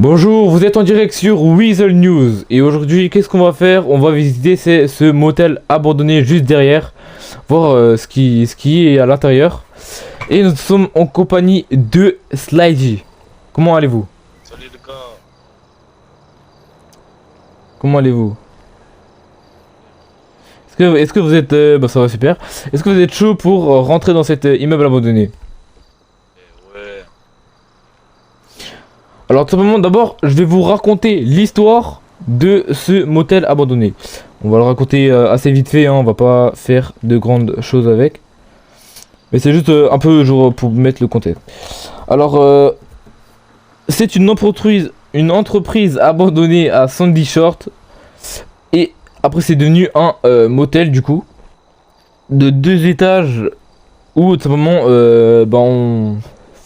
Bonjour, vous êtes en direct sur Weasel News et aujourd'hui qu'est-ce qu'on va faire? On va visiter ce motel abandonné juste derrière, voir ce qui est à l'intérieur. Et nous sommes en compagnie de Slidey. Comment allez-vous? Salut les gars. Comment allez-vous? Est-ce que vous êtes... bah ça va super. Est-ce que vous êtes chaud pour rentrer dans cet immeuble abandonné? Ouais. Alors tout simplement d'abord je vais vous raconter l'histoire de ce motel abandonné. On va le raconter assez vite fait, hein, on va pas faire de grandes choses avec. Mais c'est juste un peu genre pour mettre le contexte. Alors c'est une entreprise abandonnée à Sandy Short. Et après c'est devenu un motel du coup. De 2 étages où tout simplement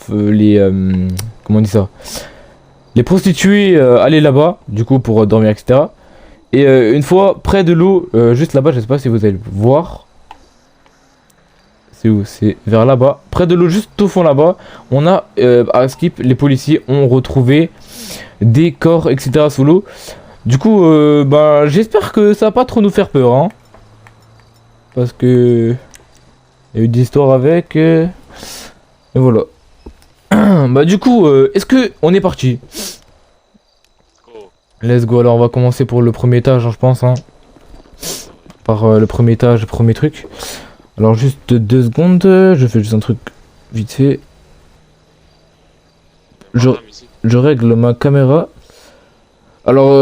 comment on dit ça? Les prostituées allaient là-bas, du coup, pour dormir, etc. Et une fois près de l'eau, juste là-bas, je sais pas si vous allez le voir. C'est où? C'est vers là-bas. Près de l'eau, juste au fond là-bas, on a, à Skip, les policiers ont retrouvé des corps, etc. sous l'eau. Du coup, j'espère que ça va pas trop nous faire peur, hein. Parce que... il y a eu des histoires avec... et voilà. Bah du coup, est-ce que on est parti? Go. Let's go, alors on va commencer pour le premier étage, hein, je pense, hein. Par le premier étage, le premier truc. Alors juste 2 secondes, je fais juste un truc vite fait. Je règle ma caméra. Alors,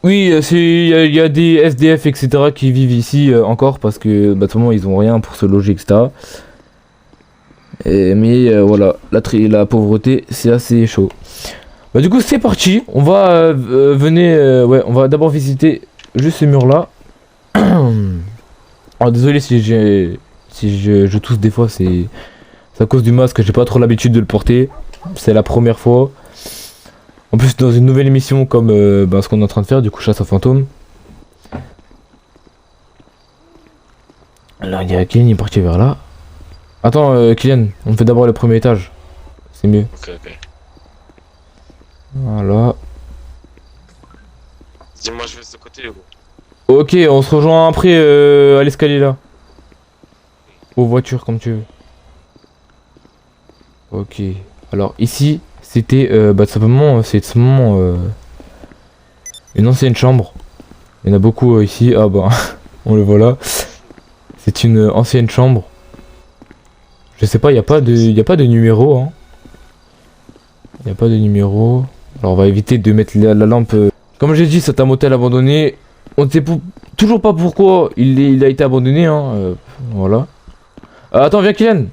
oui, il y a des SDF, etc. qui vivent ici encore parce que, bah, tout le monde, ils ont rien pour se loger, etc. Mais voilà, la pauvreté, c'est assez chaud. Bah du coup, c'est parti. On va ouais, on va d'abord visiter juste ce mur là. Alors désolé si je tousse des fois, c'est à cause du masque. J'ai pas trop l'habitude de le porter. C'est la première fois. En plus dans une nouvelle émission comme ce qu'on est en train de faire, du coup chasse aux fantômes. Alors il y a Kylian, il est parti vers là. Attends Kylian, on fait d'abord le premier étage. C'est mieux. Ok, ok. Voilà. Dis-moi, je vais de ce côté, Hugo. Ok, on se rejoint après à l'escalier là. Aux voitures comme tu veux. Ok. Alors ici, c'était tout simplement, c'est tout simplement une ancienne chambre. Il y en a beaucoup ici. Ah bah, on le voit là. C'est une ancienne chambre. Je sais pas, il y a pas de numéro, hein. Il y a pas de numéro. Alors on va éviter de mettre la lampe. Comme j'ai dit, c'est un motel abandonné. On ne sait toujours pas pourquoi il a été abandonné, hein. Voilà. Attends, viens Kylian.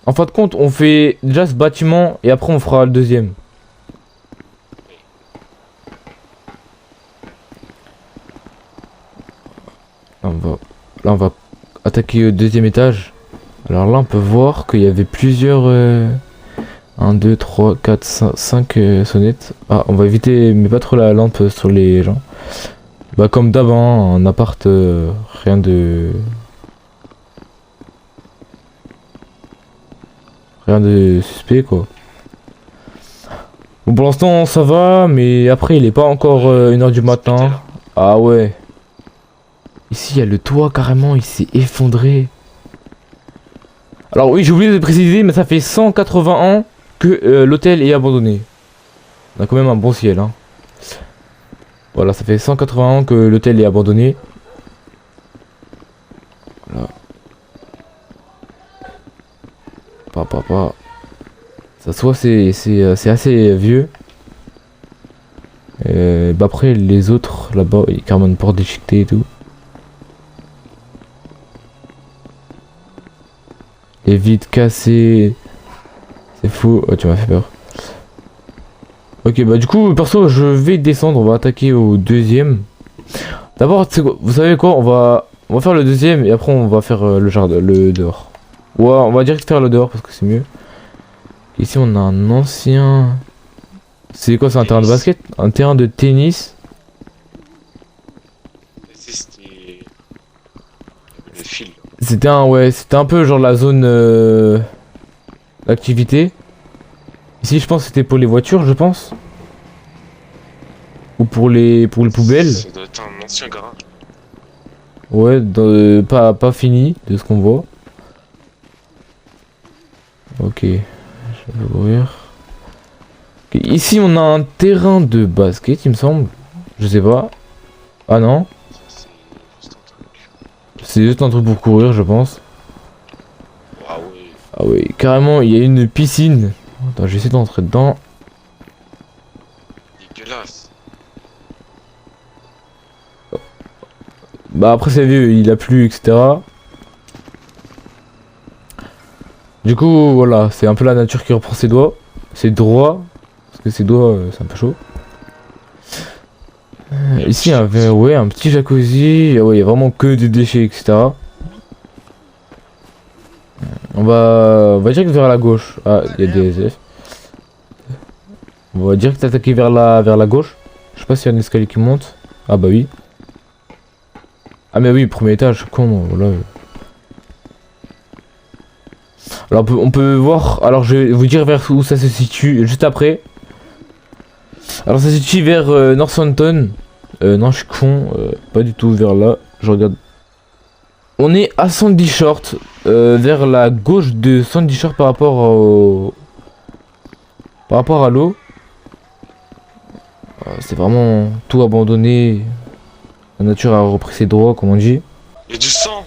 En fin de compte, on fait déjà ce bâtiment et après on fera le deuxième. Là, on va attaquer le deuxième étage. Alors là, on peut voir qu'il y avait plusieurs... 1, 2, 3, 4, 5 sonnettes. Ah, on va éviter, mais pas trop la lampe sur les gens. Bah comme d'hab, hein, en appart, rien de... rien de suspect, quoi. Bon, pour l'instant, ça va, mais après, il est pas encore 1h du matin. Ah ouais. Ici, il y a le toit, carrément, il s'est effondré. Alors oui, j'ai oublié de préciser, mais ça fait 180 ans que l'hôtel est abandonné. On a quand même un bon ciel, hein. Voilà, ça fait 180 ans que l'hôtel est abandonné. Voilà. Pas. Ça soit c'est assez vieux. Bah après les autres là-bas, il y a carrément une porte déchiquetée et tout. Les vitres cassées. C'est fou. Oh, tu m'as fait peur. Ok, bah du coup, perso, je vais descendre. On va attaquer au deuxième. D'abord, vous savez quoi? On va faire le deuxième et après on va faire le jardin, le dehors. Ouais, on va direct faire le dehors parce que c'est mieux. Ici, on a un ancien. C'est quoi? C'est un terrain de basket? Un terrain de tennis? Ici, c'était le fil. C'était un peu genre la zone d'activité. Ici, je pense que c'était pour les voitures, je pense. Ou pour les poubelles. Ça doit être un ancien garage. Ouais, pas fini de ce qu'on voit. Ok, je vais ouvrir. Ok, ici, on a un terrain de basket, il me semble. Je sais pas. Ah non, Ça, c'est juste un truc. c'est juste un truc pour courir, je pense. Ah ouais. Ah oui, carrément, il y a une piscine. Attends, j'essaie d'entrer dedans. Dégueulasse. Bah après c'est vieux, il a plu, etc. Du coup, voilà, c'est un peu la nature qui reprend ses doigts. Ses droits. Parce que ses doigts, c'est un peu chaud. Ici, ouais, un petit jacuzzi. Ah ouais, il y a vraiment que des déchets, etc. On va direct vers la gauche. Ah, il y a des SF. On va direct attaquer vers la gauche. Je sais pas s'il y a un escalier qui monte. Ah bah oui. Ah mais oui, premier étage, con, voilà. Alors on peut voir, alors je vais vous dire vers où ça se situe juste après. Alors ça se situe vers Northampton. Non, je suis con, pas du tout vers là. Je regarde. On est à Sandy Short, vers la gauche de Sandy Short par rapport à l'eau. C'est vraiment tout abandonné. La nature a repris ses droits, comme on dit. Il y a du sang.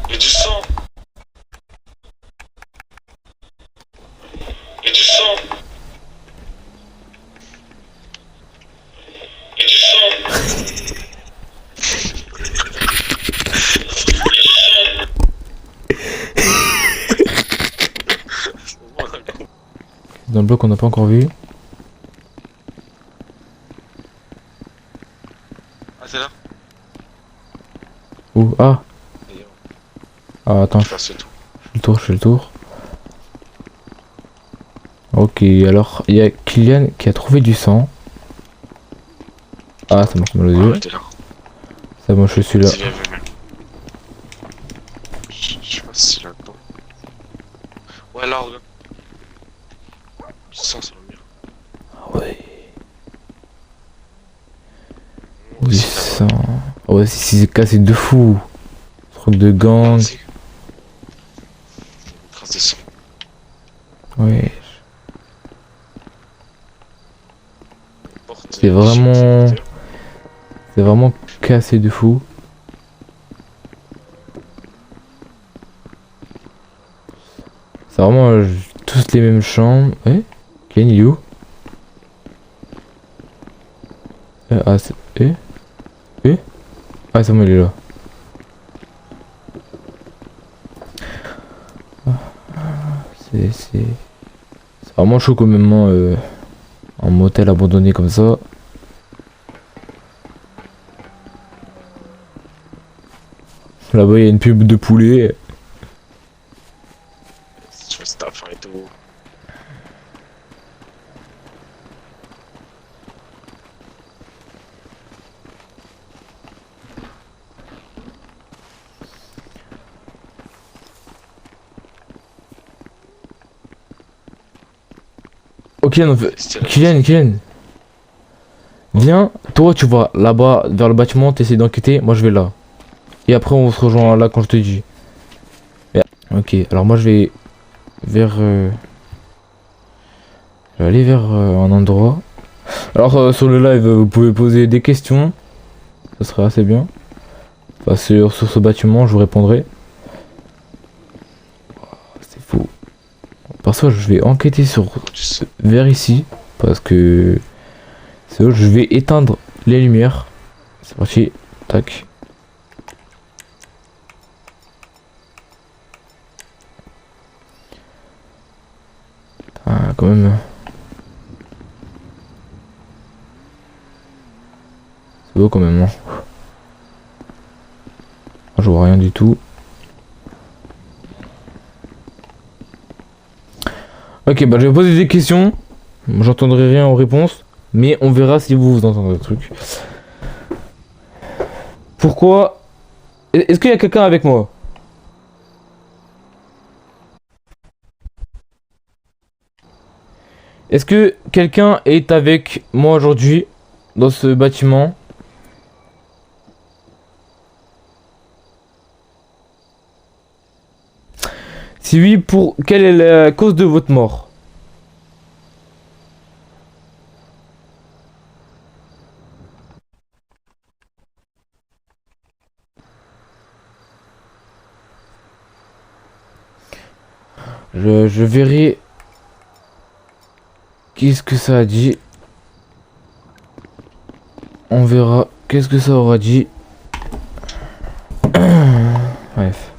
Il y a du sang. Il y a du sang. Il y a du sang. Dans le bloc qu'on n'a pas encore vu. Ah, c'est là. Où? Ah. Ah attends, Je fasse le tout. je fais le tour. Ok, alors il y a Kylian qui a trouvé du sang. Ah, ça marche mal aux yeux. Ouais, t'es là. Ça moi je suis là. C'est bien vu, même. Je sais pas si c'est là-dedans. Ouais, là, regarde. Du sang sur le mur. Ah ouais. Ouais, Du c'est là-bas. sang. Ah ouais, c'est cassé de fou. Truc de gang. Vas-y. Trace de sang. Ouais. Porte, C'est vraiment. C'est vraiment cassé de fou. C'est vraiment tous les mêmes chambres. Eh? Ken, il est où? Ah, c'est. Ah, c'est moi, il est là. C'est vraiment chaud quand même, hein, un motel abandonné comme ça. Là-bas, il y a une pub de poulet. Je fais ta faim et tout. Ok, non, C'était là. Kylian. Viens, toi, tu vas là-bas, vers le bâtiment, t'essaies d'enquêter. Moi, je vais là. Et après, on se rejoint là quand je te dis. Ok, alors moi, je vais vers. Je vais aller vers un endroit. Alors, sur le live, vous pouvez poser des questions. Ça serait assez bien. Enfin, sur ce bâtiment, je vous répondrai. C'est fou. Parfois, je vais enquêter vers ici. Parce que. C'est où je vais éteindre les lumières. C'est parti. Tac. Ah, quand même. C'est beau quand même. Hein. Je vois rien du tout. Ok, bah je vais poser des questions. J'entendrai rien aux réponses. Mais on verra si vous entendez le truc. Pourquoi? Est-ce qu'il y a quelqu'un avec moi? Est-ce que quelqu'un est avec moi aujourd'hui dans ce bâtiment? Si oui, pour quelle est la cause de votre mort? Je verrai. Qu'est-ce que ça a dit? On verra. Qu'est-ce que ça aura dit? Bref.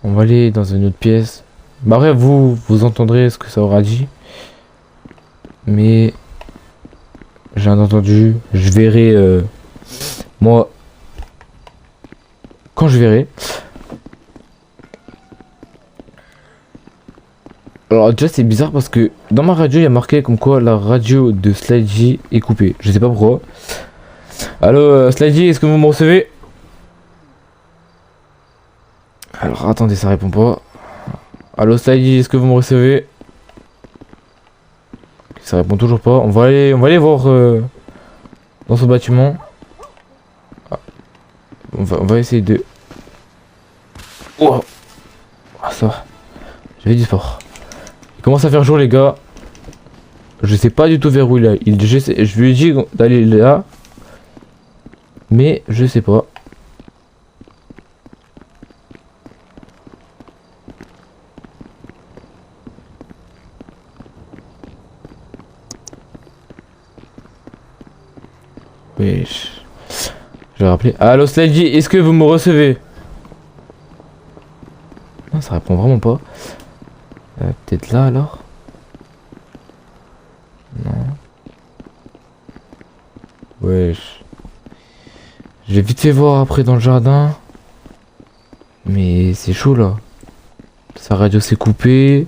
On va aller dans une autre pièce. Bah après, vous entendrez ce que ça aura dit. Mais... j'ai entendu. Je verrai... moi... quand je verrai. Alors déjà c'est bizarre parce que dans ma radio il y a marqué comme quoi la radio de Slidey est coupée. Je sais pas pourquoi. Allo Slidey, est-ce que vous me recevez? Alors attendez, ça répond pas. Allo Slidey, est-ce que vous me recevez? Ça répond toujours pas. On va aller voir dans ce bâtiment. Ah. On va essayer de... Oh, ah, ça va. J'avais du sport. Il commence à faire jour les gars. Je sais pas du tout vers où il est. Je lui ai dit d'aller là. Mais je sais pas. Wesh. Je vais rappeler. Allo Slidey, est-ce que vous me recevez? Non, ça répond vraiment pas. Peut-être là alors? Non. Wesh. J'ai vite fait voir après dans le jardin. Mais c'est chaud là. Sa radio s'est coupée.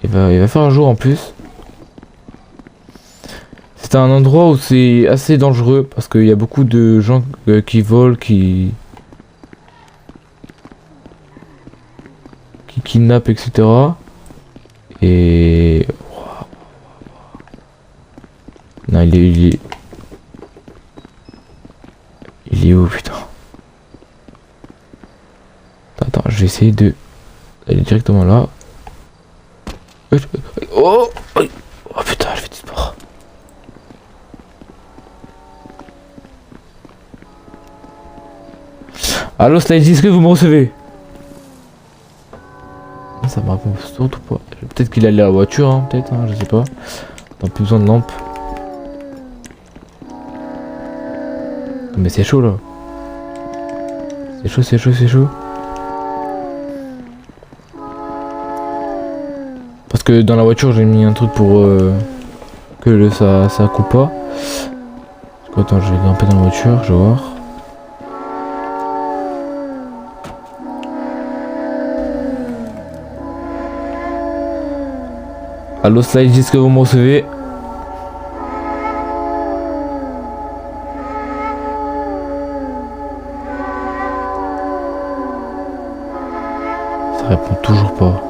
Il va faire un jour en plus. C'est un endroit où c'est assez dangereux parce qu'il y a beaucoup de gens qui volent, qui kidnappent, etc. Et... non, il est où, putain? Attends, je vais essayer de aller directement là. Oh, oh putain, je fais du sport. Allo Slidey, est-ce que vous me recevez? Ça me répond surtout pas. Peut-être qu'il allait à la voiture, hein, peut-être, hein, je sais pas. T'as plus besoin de lampe. Mais c'est chaud là. C'est chaud, c'est chaud, c'est chaud. Parce que dans la voiture j'ai mis un truc pour que ça coupe pas. Attends, je vais grimper dans la voiture, je vais voir. Allo Slidey, est-ce que vous me recevez? Ça répond toujours pas.